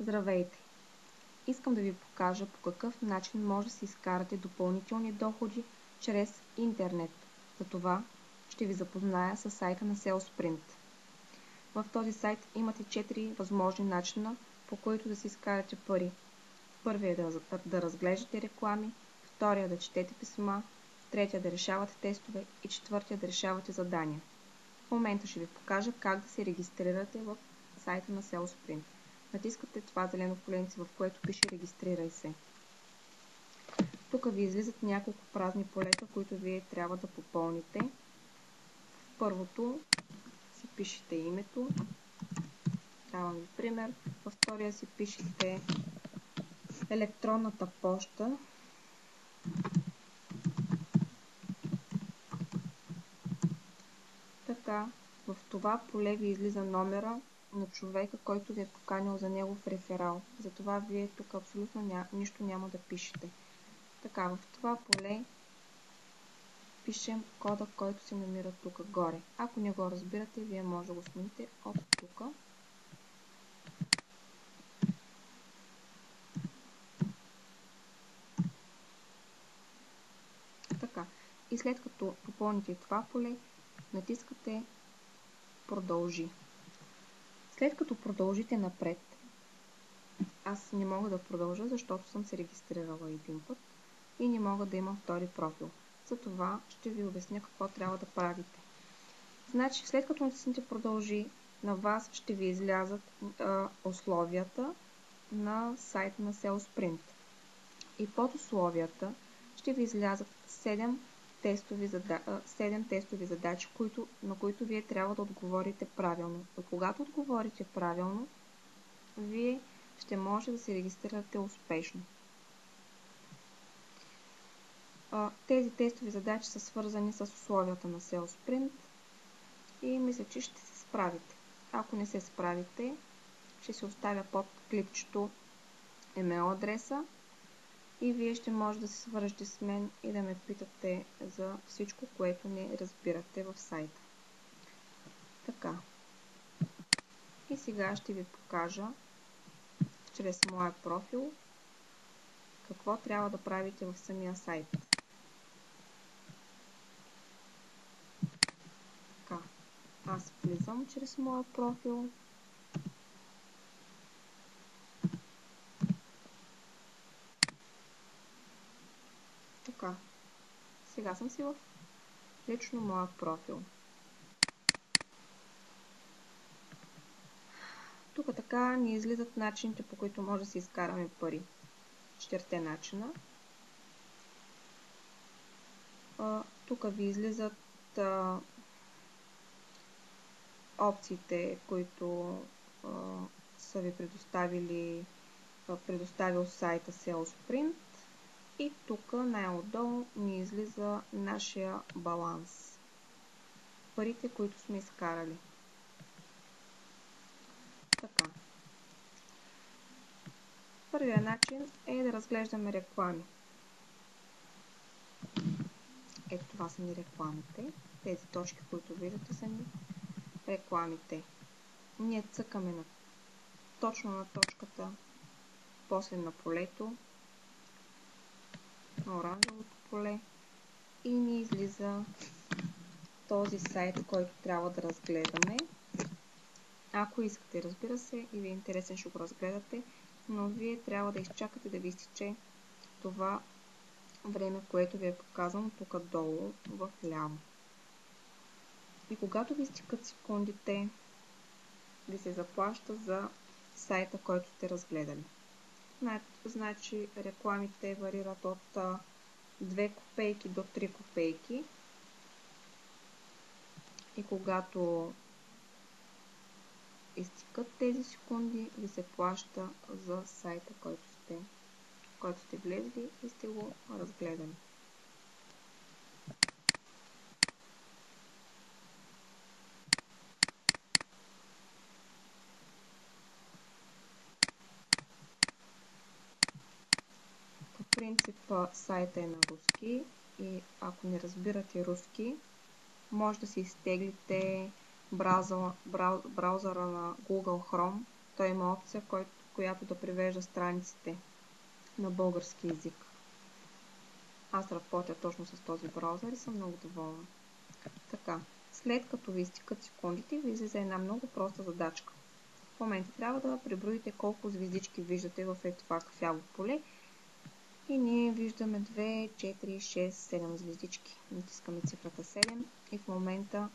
Здравейте! Искам да ви покажа по какъв начин може да си изкарате допълнителни доходи чрез интернет. Затова ще ви запозная с сайта на SalesPrint. В този сайт имате 4 възможни начина, по които да си изкарате пари. Първият е да разглеждате реклами, втория да четете писма, третия да решавате тестове и четвъртия да решавате задания. В момента ще ви покажа как да се регистрирате в сайта на SalesPrint. Натискате това зелено коленце, в което пише регистрирай се. Тук ви излизат няколко празни полета, които вие трябва да попълните. В първото си пишете името. Давам ви пример. Във втория си пишете електронната поща. Така, в това поле ви излиза номера на човека, който ви е поканил за негов реферал. Затова вие тук абсолютно нищо няма да пишете. Така, в това поле пишем кода, който се намира тук горе. Ако не го разбирате, вие може да го смените от тук. Така. И след като попълните това поле, натискате продължи. След като продължите напред, аз не мога да продължа, защото съм се регистрирала един път и не мога да имам втори профил. Затова ще ви обясня какво трябва да правите. Значи, след като натиснете продължи, на вас ще ви излязат условията на сайта на SalesPrint. И под условията ще ви излязат 7 тестови задачи, на които вие трябва да отговорите правилно. И когато отговорите правилно, вие ще може да се регистрирате успешно. Тези тестови задачи са свързани с условията на SalesPrint и мисля, че ще се справите. Ако не се справите, ще се оставя под клипчето имейл адреса и вие ще може да се свържете с мен и да ме питате за всичко, което не разбирате в сайта. Така. И сега ще ви покажа чрез моя профил какво трябва да правите в самия сайт. Така. Аз влизам чрез моя профил. Така. Сега съм си в лично моя профил. Тук така ни излизат начините, по които може да си изкараме пари. 4 начина. Тук ви излизат опциите, които са ви предоставил сайта SalesPrint. И тук най-отдолу ни излиза нашия баланс. Парите, които сме изкарали. Така. Първият начин е да разглеждаме реклами. Ето това са ни рекламите. Тези точки, които виждате, са ни рекламите. Ние цъкаме точно на точката, после на полето, на оранжевото поле и ни излиза този сайт, който трябва да разгледаме. Ако искате, разбира се, и ви е интересен, ще го разгледате, но вие трябва да изчакате да ви изтече това време, което ви е показано тук долу в ляво. И когато ви изтекат секундите, ви се заплаща за сайта, който сте разгледали. Значи рекламите варират от 2 копейки до 3 копейки. И когато изтекат тези секунди, ви се плаща за сайта, който сте влезли и сте го разгледали. По принцип сайта е на руски и ако не разбирате руски, може да си изтеглите браузъра на Google Chrome. Той има опция, която да превежда страниците на български език. Аз работя точно с този браузър и съм много доволна. Така, след като ви изтикат секундите, ви излиза една много проста задачка. В момента трябва да преброите колко звездички виждате в това кафяво поле. И ние виждаме 2, 4, 6, 7 звездички. Натискаме цифрата 7 и в момента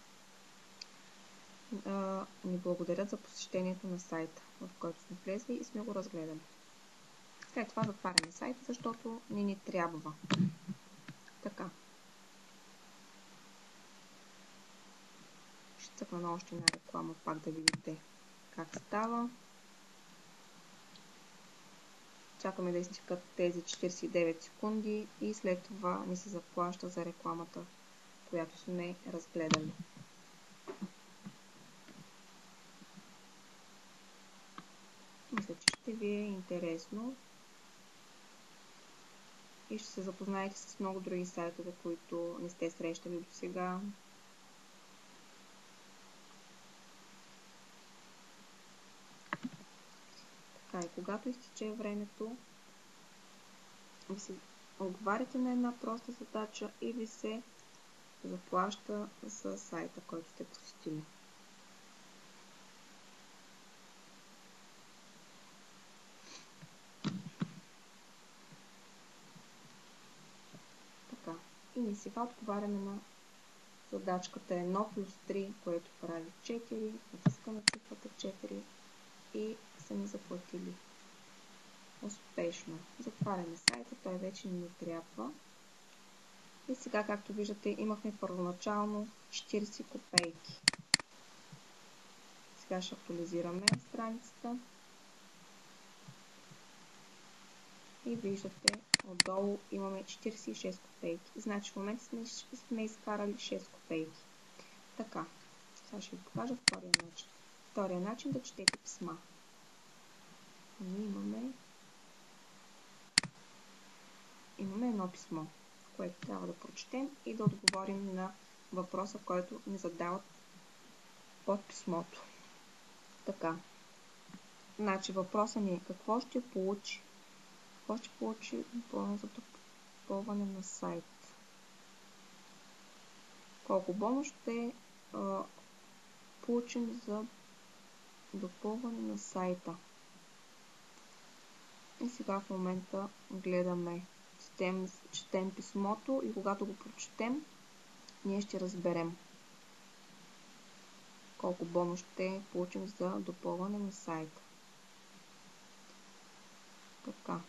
ни благодарят за посещението на сайта, в който сме влезли и сме го разгледали. След това затваряме сайта, защото не ни трябва. Така. Ще цъкна на още една реклама, пак да видите как става. Чакаме да изтекат тези 49 секунди и след това ни се заплаща за рекламата, която сме разгледали. Мисля, че ще ви е интересно и ще се запознаете с много други сайтове, които не сте срещали до сега. Така и когато изтече времето, ви се отговаряте на една проста задача и ви се заплаща за сайта, който сте посетили. Така. И сега отговаряме на задачката 1 плюс 3, което прави 4. Натискаме цифрата 4 и са ни заплатили успешно. Затваряме сайта, той вече не ни трябва. И сега, както виждате, имахме първоначално 40 копейки. Сега ще актуализираме страницата. И виждате, отдолу имаме 46 копейки. Значи в момента сме изкарали 6 копейки. Така, сега ще ви покажа втория начин. Втория начин да четете писма. Ние имаме едно писмо, което трябва да прочетем и да отговорим на въпроса, който ни задават под писмото. Така. Значи въпросът ни е какво ще получи бонус за допълване на сайт. Колко бонус ще получим за допълване на сайта. И сега в момента гледаме, четем писмото и когато го прочетем, ние ще разберем колко бонус ще получим за допълване на сайта. Така.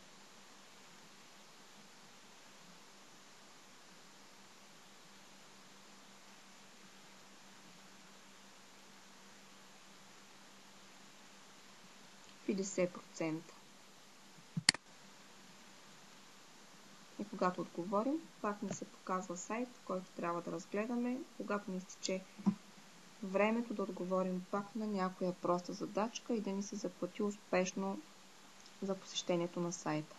%. И когато отговорим, пак ни се показва сайт, който трябва да разгледаме. Когато ни изтече времето да отговорим пак на някоя проста задачка и да ни се заплати успешно за посещението на сайта.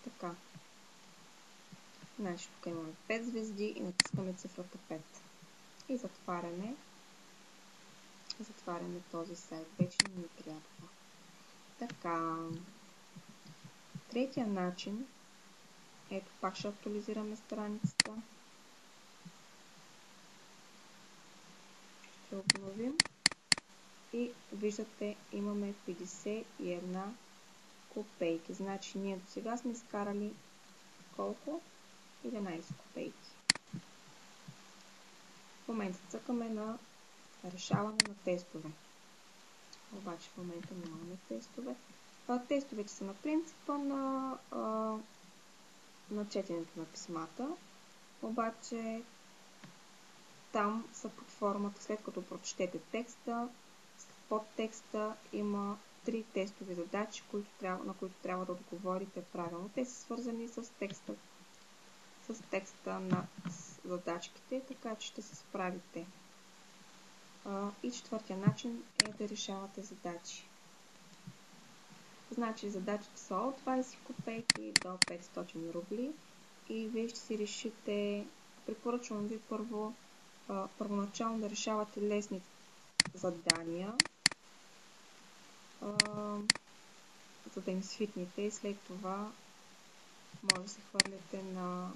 Така. Значи тук имаме 5 звезди и натискаме цифрата 5. И затваряме този сайт. Вече не ни трябва. Така. Третия начин. Ето пак ще актуализираме страницата. Ще обновим. И виждате, имаме 51 копейки. Значи ние до сега сме изкарали колко? 11 копейки. В момента цъкаме на решаване на тестове. Обаче в момента нямаме тестове. Тестовете са на принципа на четенето на писмата. Обаче там са под формата, след като прочетете текста, под текста има 3 тестови задачи, на които трябва да отговорите правилно. Те са свързани с текста на задачките, така че ще се справите. И четвъртия начин е да решавате задачи. Значи задачите са от 20 копейки до 500 рубли и вие ще си решите, препоръчвам ви първоначално да решавате лесни задания, за да им свикнете и след това може да се хвърляте на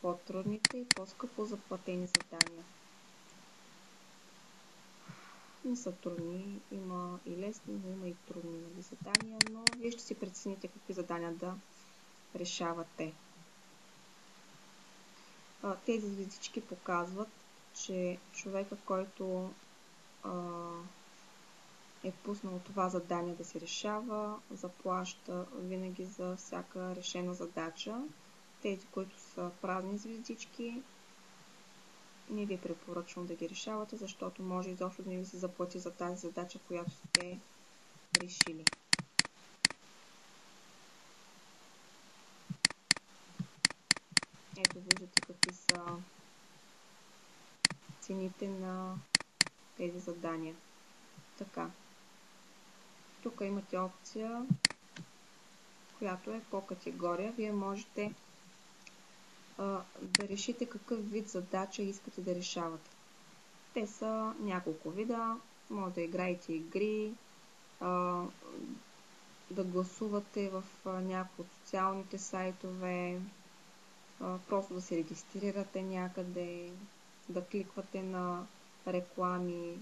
по-трудните и по-скъпо заплатени задания. Не са трудни, има и лесни, но има и трудни задания, но вие ще си прецените какви задания да решавате. Тези звездички показват, че човека, който е пуснал това задание да се решава, заплаща винаги за всяка решена задача. Тези, които са празни звездички, не ви препоръчвам да ги решавате, защото може изобщо да не ви се заплати за тази задача, която сте решили. Ето виждате какви са цените на тези задания. Така. Тук имате опция, която е по категория. Вие можете да решите какъв вид задача искате да решавате. Те са няколко вида. Може да играете игри, да гласувате в някои от социалните сайтове, просто да се регистрирате някъде, да кликвате на реклами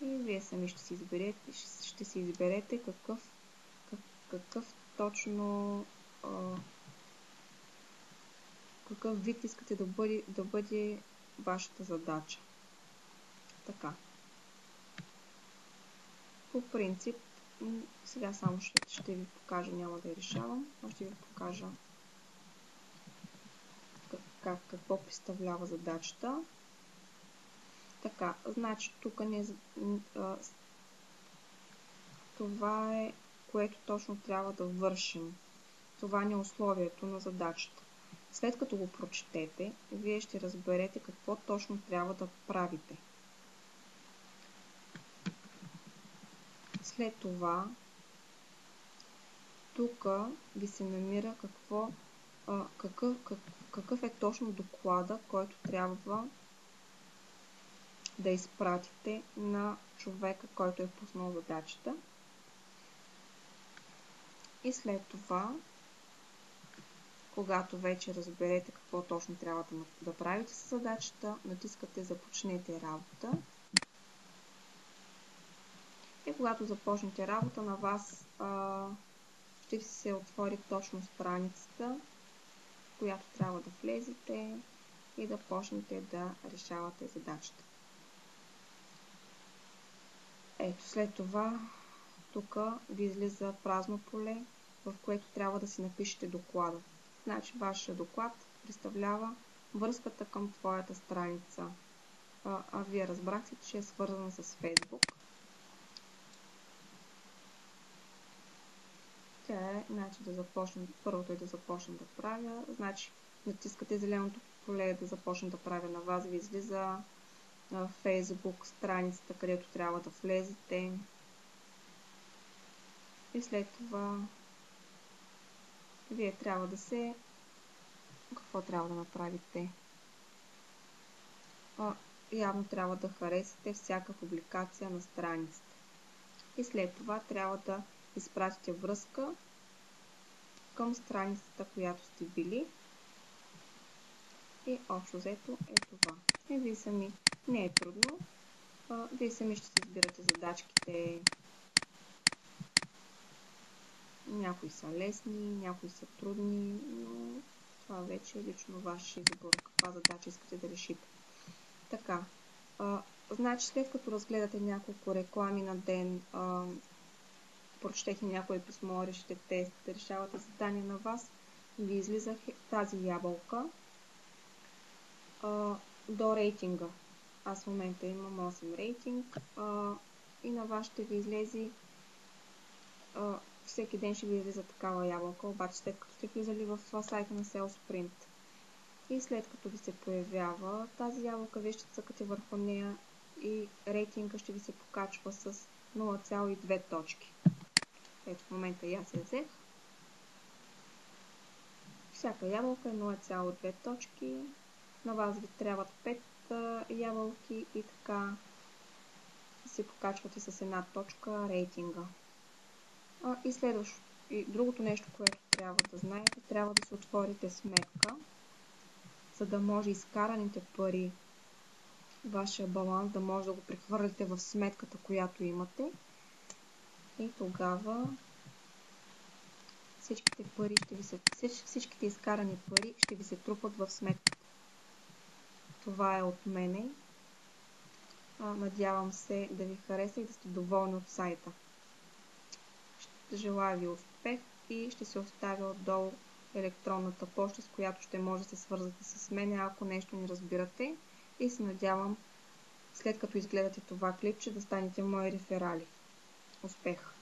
и вие сами ще си изберете какъв точно какъв вид искате да бъде вашата задача. Така. По принцип, сега само ще ви покажа, няма да я решавам, но ще ви покажа какво представлява задачата. Така, значи тук това е което точно трябва да вършим. Това не е условието на задачата. След като го прочетете, вие ще разберете какво точно трябва да правите. След това, тук ви се намира какъв е точно доклада, който трябва да изпратите на човека, който е пуснал задачата. И след това, когато вече разберете какво точно трябва да правите с задачата, натискате Започнете работа. И когато започнете работа, на вас ще се отвори точно страницата, в която трябва да влезете и да почнете да решавате задачата. Ето, след това тук ви излиза празно поле, в което трябва да си напишете доклада. Значи, вашия доклад представлява връзката към твоята страница. Вие разбрахте, че е свързана с Facebook. Тя е, значи, първото е да започна да правя. Значи, натискате зеленото поле да започна да правя, на вас ви излиза Facebook страницата, където трябва да влезете. И след това вие трябва какво трябва да направите? Явно трябва да харесате всяка публикация на страницата. И след това трябва да изпратите връзка към страницата, която сте били. И общо взето е това. И вие сами, не е трудно, вие сами ще си избирате задачките. Някои са лесни, някои са трудни, но това вече е лично ваш избор, каква задача искате да решите. Така, значи след като разгледате няколко реклами на ден, прочетете някое писмо, решите тест, решавате задание на вас, ви излиза тази ябълка до рейтинга. Аз в момента имам 8 рейтинг и на вас ще ви излезе всеки ден ще ви излиза такава ябълка, обаче след като сте влизали в сайта на SalesPrint. И след като ви се появява тази ябълка, вие ще цъкате върху нея и рейтинга ще ви се покачва с 0,2 точки. Ето в момента и аз я взех. всяка ябълка 0,2 точки. На вас ви трябват 5 ябълки и така си покачвате с една точка рейтинга. И другото нещо, което трябва да знаете, трябва да си отворите сметка, за да може изкараните пари, вашия баланс, да може да го прехвърлите в сметката, която имате. И тогава всичките изкарани пари ще ви се трупат в сметката. Това е от мене. Надявам се да ви хареса и да сте доволни от сайта. Желая ви успех и ще се оставя отдолу електронната поща, с която ще може да се свързвате с мен, ако нещо не разбирате. И се надявам, след като изгледате това клипче, да станете мои реферали. Успех!